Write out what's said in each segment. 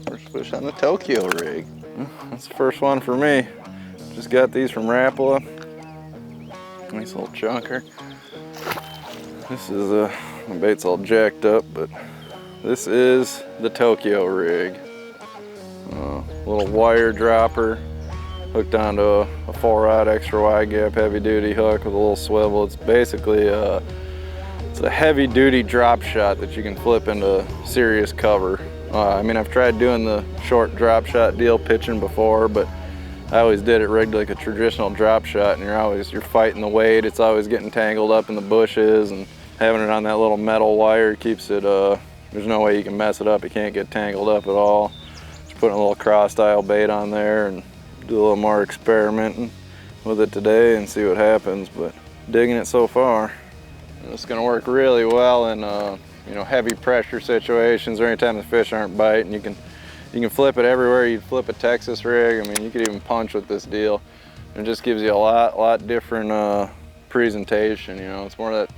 First fish on the Tokyo rig. That's the first one for me. Just got these from Rapala. Nice little chunker. This is my bait's all jacked up, but this is the Tokyo rig. Little wire dropper hooked onto a 4-rod extra wide gap heavy duty hook with a little swivel. It's basically it's a heavy duty drop shot that you can flip into serious cover. I mean, I've tried doing the short drop shot deal pitching before, but I always did it rigged like a traditional drop shot, and you're fighting the weight. It's always getting tangled up in the bushes, and having it on that little metal wire keeps it, there's no way you can mess it up. It can't get tangled up at all. Just putting a little cross style bait on there and do a little more experimenting with it today and see what happens, but digging it so far. And it's gonna work really well in you know, heavy pressure situations or anytime the fish aren't biting. You can flip it everywhere you'd flip a Texas rig. I mean, you could even punch with this deal. It just gives you a lot different presentation. You know, it's more of that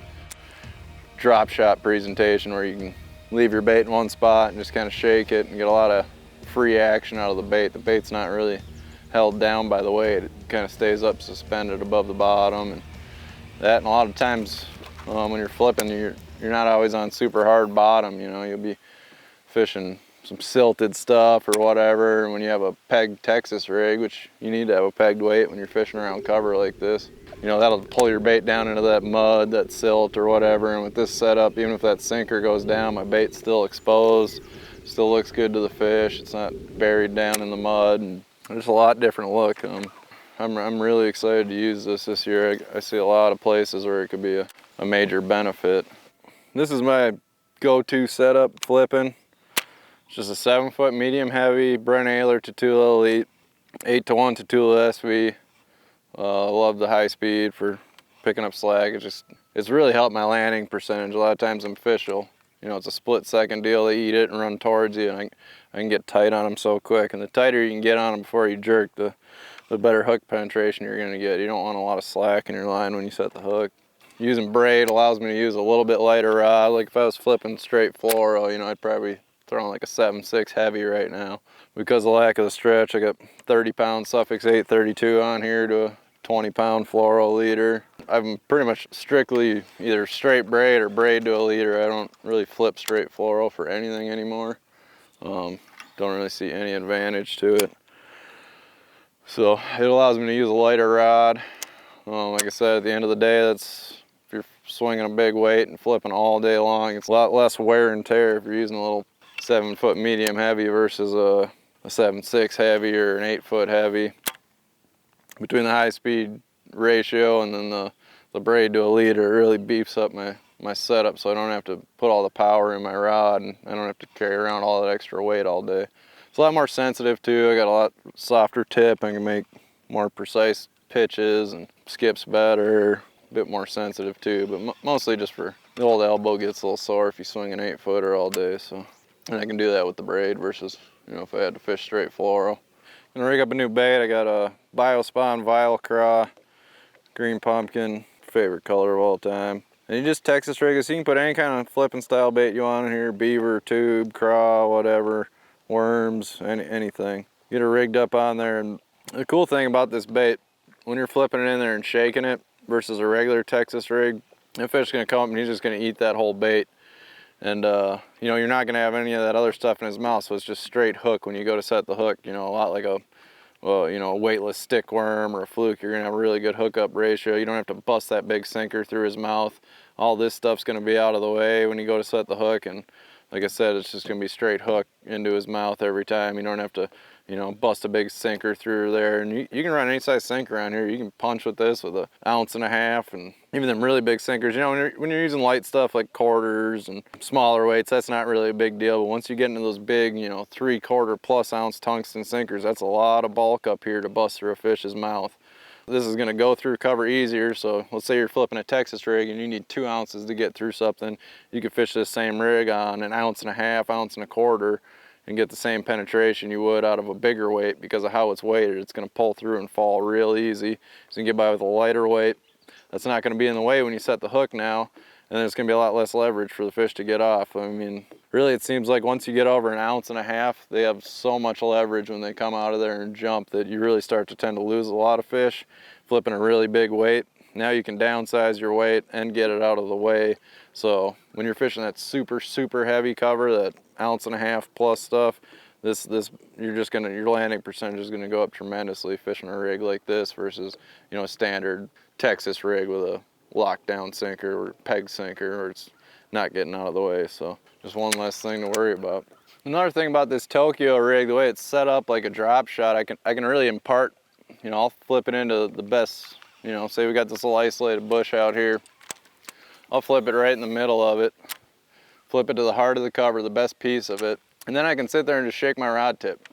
drop shot presentation where you can leave your bait in one spot and just kind of shake it and get a lot of free action out of the bait. The bait's not really held down by the weight. It kind of stays up suspended above the bottom, and that. And a lot of times when you're flipping, you're not always on super hard bottom. You know, you'll be fishing some silted stuff or whatever. And when you have a pegged Texas rig, which you need to have a pegged weight when you're fishing around cover like this, you know, that'll pull your bait down into that mud, that silt or whatever. And with this setup, even if that sinker goes down, my bait's still exposed, still looks good to the fish. It's not buried down in the mud, and there's a lot different look. I'm really excited to use this year. I see a lot of places where it could be a major benefit. This is my go-to setup flipping. It's just a 7-foot medium heavy Brent Ayler Tatula Elite, 8-to-1 Tatula SV. Love the high speed for picking up slack. It's really helped my landing percentage. A lot of times I'm official. You know, it's a split-second deal. They eat it and run towards you, and I can get tight on them so quick. And the tighter you can get on them before you jerk, the better hook penetration you're gonna get. You don't want a lot of slack in your line when you set the hook. Using braid allows me to use a little bit lighter rod. Like if I was flipping straight fluoro, you know, I'd probably throw like a 7.6 heavy right now. Because of the lack of the stretch, I got 30-pound Suffix 832 on here to a 20-pound fluoro leader. I'm pretty much strictly either straight braid or braid to a leader. I don't really flip straight fluoro for anything anymore. Don't really see any advantage to it. So it allows me to use a lighter rod. Like I said, at the end of the day, if you're swinging a big weight and flipping all day long, it's a lot less wear and tear if you're using a little 7-foot medium heavy versus a 7.6 heavy or an 8-foot heavy. Between the high speed ratio and then the braid to a leader, it really beefs up my setup, so I don't have to put all the power in my rod, and I don't have to carry around all that extra weight all day. It's a lot more sensitive too. I got a lot softer tip. I can make more precise pitches and skips better. A bit more sensitive too, but mostly just for the old elbow gets a little sore if you swing an 8-footer all day. So, and I can do that with the braid versus, you know, if I had to fish straight fluoro. Gonna rig up a new bait. I got a Biospawn Vile Craw, green pumpkin, favorite color of all time. And you just Texas rig it, so you can put any kind of flipping style bait you want in here, beaver, tube, craw, whatever, worms, anything. Get it rigged up on there. And the cool thing about this bait, when you're flipping it in there and shaking it versus a regular Texas rig, the fish is gonna come up and he's just gonna eat that whole bait. And you know, you're not gonna have any of that other stuff in his mouth, so it's just straight hook when you go to set the hook. You know, a lot like a weightless stick worm or a fluke. You're gonna have a really good hookup ratio. You don't have to bust that big sinker through his mouth. All this stuff's gonna be out of the way when you go to set the hook, and like I said, it's just gonna be straight hook into his mouth every time. You don't have to, you know, bust a big sinker through there. And you can run any size sinker on here. You can punch with this with 1.5 ounces, and even them really big sinkers. You know, when you're using light stuff like quarters and smaller weights, that's not really a big deal. But once you get into those big, you know, 3/4+ ounce tungsten sinkers, that's a lot of bulk up here to bust through a fish's mouth. This is gonna go through cover easier. So let's say you're flipping a Texas rig and you need 2 ounces to get through something. You could fish this same rig on 1.5 ounces, 1.25 ounces, and get the same penetration you would out of a bigger weight because of how it's weighted. It's gonna pull through and fall real easy. So you can get by with a lighter weight. that's not gonna be in the way when you set the hook now, and there's gonna be a lot less leverage for the fish to get off. I mean, really it seems like once you get over 1.5 ounces, they have so much leverage when they come out of there and jump that you really start to tend to lose a lot of fish flipping a really big weight. Now you can downsize your weight and get it out of the way. So when you're fishing that super, super heavy cover, that 1.5 ounce plus stuff, your landing percentage is gonna go up tremendously fishing a rig like this versus, you know, a standard Texas rig with a lockdown sinker or peg sinker, or it's not getting out of the way. So just one less thing to worry about. Another thing about this Tokyo rig, the way it's set up like a drop shot, I can really impart, you know, I'll flip it into the best, you know, say we got this little isolated bush out here. I'll flip it right in the middle of it, flip it to the heart of the cover, the best piece of it, and then I can sit there and just shake my rod tip.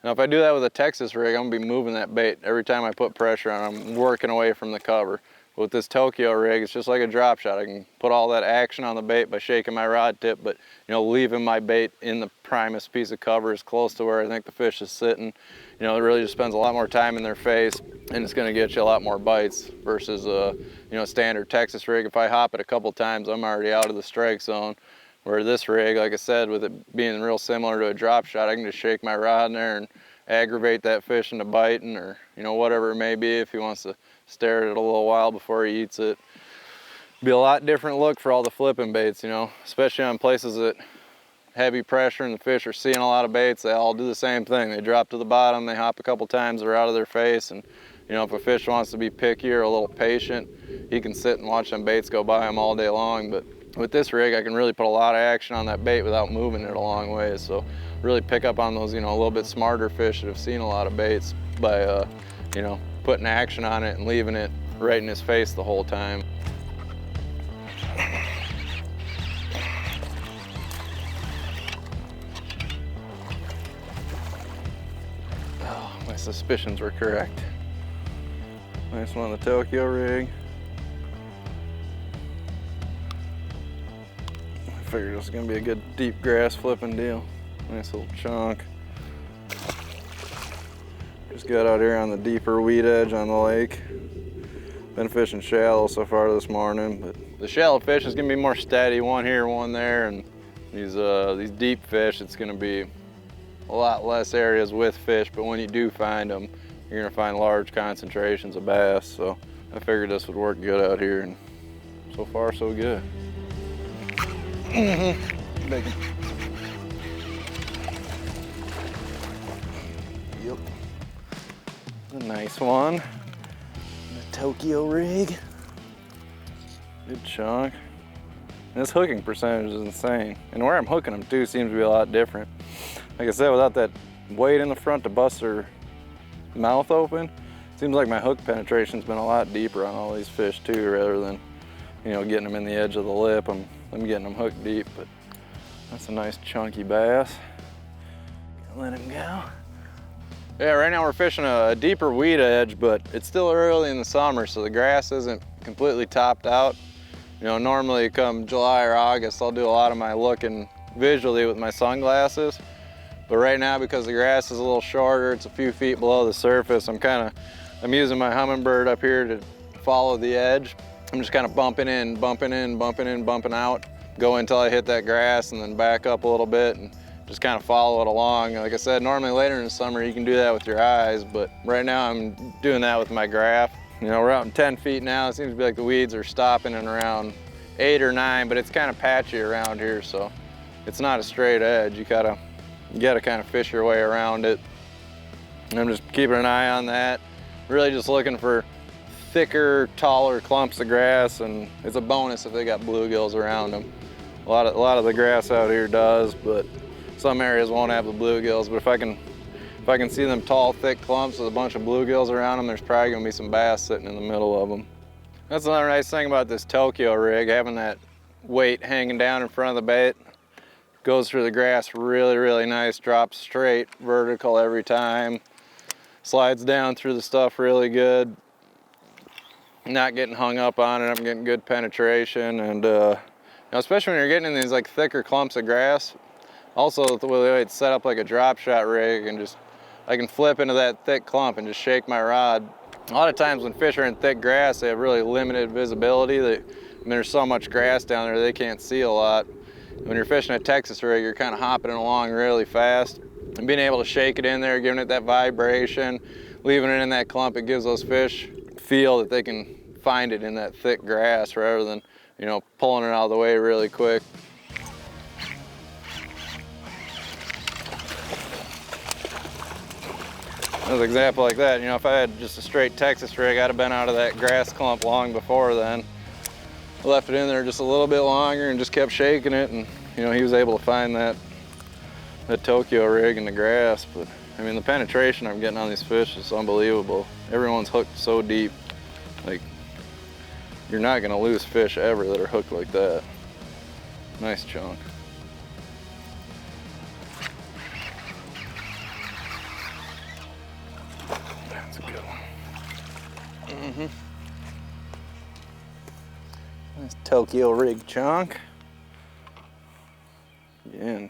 Now if I do that with a Texas rig, I'm gonna be moving that bait. Every time I put pressure on, I'm working away from the cover. But with this Tokyo rig, it's just like a drop shot. I can put all that action on the bait by shaking my rod tip, but you know, leaving my bait in the primest piece of cover as close to where I think the fish is sitting. You know, it really just spends a lot more time in their face, and it's gonna get you a lot more bites versus a, you know, standard Texas rig. If I hop it a couple times, I'm already out of the strike zone. Where this rig, like I said, with it being real similar to a drop shot, I can just shake my rod in there and aggravate that fish into biting, or, you know, whatever it may be. If he wants to stare at it a little while before he eats it, be a lot different look for all the flipping baits, you know, especially on places that heavy pressure and the fish are seeing a lot of baits. They all do the same thing. They drop to the bottom, they hop a couple times, they're out of their face. And you know, if a fish wants to be picky or a little patient, he can sit and watch them baits go by him all day long. But with this rig, I can really put a lot of action on that bait without moving it a long way. So really pick up on those, you know, a little bit smarter fish that have seen a lot of baits by, you know, putting action on it and leaving it right in his face the whole time. Oh, my suspicions were correct. Nice one on the Tokyo rig. I figured it was gonna be a good deep grass flipping deal. Nice little chunk. Just got out here on the deeper weed edge on the lake. Been fishing shallow so far this morning, but the shallow fish is gonna be more steady, one here, one there, and these deep fish, it's gonna be a lot less areas with fish, but when you do find them, you're gonna find large concentrations of bass. So I figured this would work good out here, and so far so good. Bacon. Yep. A nice one. The Tokyo rig. Good chunk. And this hooking percentage is insane. And where I'm hooking them too seems to be a lot different. Like I said, without that weight in the front to bust their mouth open, seems like my hook penetration's been a lot deeper on all these fish too, rather than, you know, getting them in the edge of the lip. I'm getting them hooked deep, but that's a nice chunky bass. Let him go. Yeah, right now we're fishing a deeper weed edge, but it's still early in the summer, so the grass isn't completely topped out. You know, normally come July or August, I'll do a lot of my looking visually with my sunglasses. But right now, because the grass is a little shorter, it's a few feet below the surface, I'm using my hummingbird up here to follow the edge. I'm just kind of bumping in, bumping in, bumping in, bumping out, go until I hit that grass and then back up a little bit and just kind of follow it along. Like I said, normally later in the summer you can do that with your eyes, but right now I'm doing that with my graph. You know, we're out in 10 feet now. It seems to be like the weeds are stopping in around 8 or 9, but it's kind of patchy around here, so it's not a straight edge. You gotta kind of fish your way around it. And I'm just keeping an eye on that. Really just looking for thicker, taller clumps of grass, and it's a bonus if they got bluegills around them. A lot of the grass out here does, but some areas won't have the bluegills. But if I can see them tall, thick clumps with a bunch of bluegills around them, there's probably gonna be some bass sitting in the middle of them. That's another nice thing about this Tokyo rig, having that weight hanging down in front of the bait. Goes through the grass really, really nice, drops straight, vertical every time. Slides down through the stuff really good. Not getting hung up on it, I'm getting good penetration, and you know, especially when you're getting in these like thicker clumps of grass. Also, the way it's set up like a drop shot rig, and I can flip into that thick clump and just shake my rod A lot of times when fish are in thick grass, they have really limited visibility. There's so much grass down there, they can't see a lot. When you're fishing a Texas rig, you're kind of hopping it along really fast. And being able to shake it in there, giving it that vibration, leaving it in that clump, it gives those fish feel that they can find it in that thick grass rather than, you know, pulling it out of the way really quick. Another example like that, you know, if I had just a straight Texas rig, I'd have been out of that grass clump long before then. I left it in there just a little bit longer and just kept shaking it, and you know, he was able to find that Tokyo rig in the grass. But I mean, the penetration I'm getting on these fish is unbelievable. Everyone's hooked so deep. Like, you're not gonna lose fish ever that are hooked like that. Nice chunk. That's a good one. Nice Tokyo rig chunk. Again,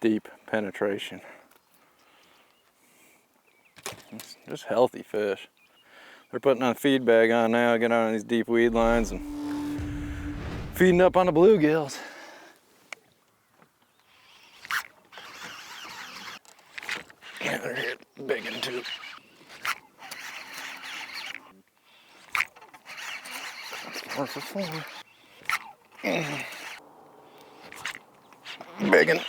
deep penetration. It's just healthy fish. They're putting on a feed bag on now, getting on these deep weed lines and feeding up on the bluegills. Yeah, they're hit big one too. That's 4 for 4. Big one.